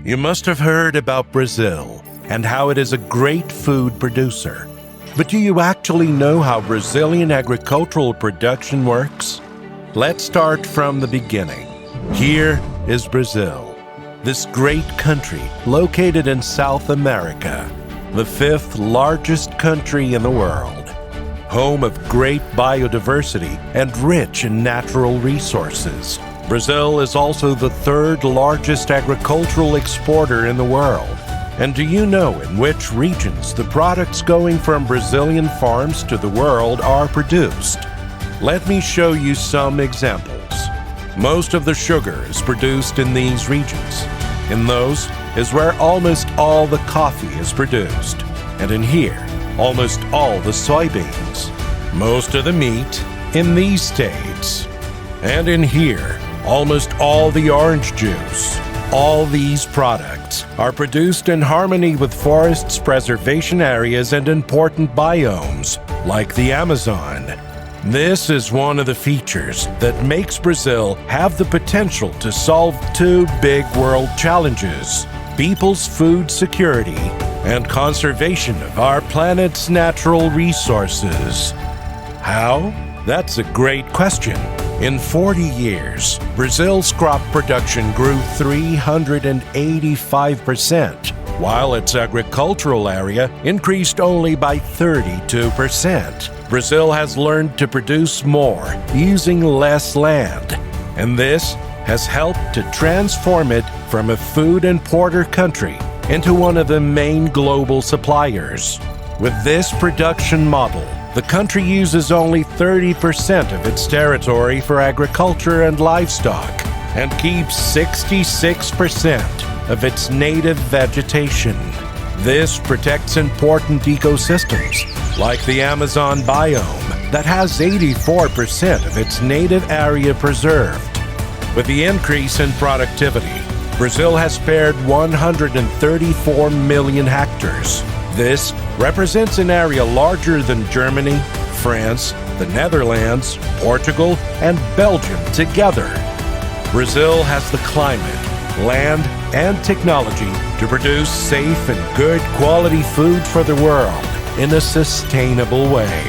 You must have heard about Brazil and how it is a great food producer. But do you actually know how Brazilian agricultural production works? Let's start from the beginning. Here is Brazil, this great country located in South America, the fifth largest country in the world, home of great biodiversity and rich in natural resources. Brazil is also the third largest agricultural exporter in the world. And do you know in which regions the products going from Brazilian farms to the world are produced? Let me show you some examples. Most of the sugar is produced in these regions. In those is where almost all the coffee is produced. And in here, almost all the soybeans. Most of the meat in these states. And in here, almost all the orange juice. All these products are produced in harmony with forests, preservation areas, and important biomes, like the Amazon. This is one of the features that makes Brazil have the potential to solve two big world challenges: people's food security and conservation of our planet's natural resources. How? That's a great question. In 40 years, Brazil's crop production grew 385%, while its agricultural area increased only by 32%. Brazil has learned to produce more using less land, and this has helped to transform it from a food importer country into one of the main global suppliers. With this production model, the country uses only 30% of its territory for agriculture and livestock and keeps 66% of its native vegetation. This protects important ecosystems, like the Amazon biome that has 84% of its native area preserved. With the increase in productivity, Brazil has spared 134 million hectares. This represents an area larger than Germany, France, the Netherlands, Portugal, and Belgium together. Brazil has the climate, land, and technology to produce safe and good quality food for the world in a sustainable way.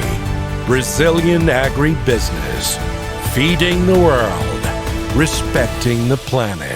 Brazilian agribusiness, feeding the world, respecting the planet.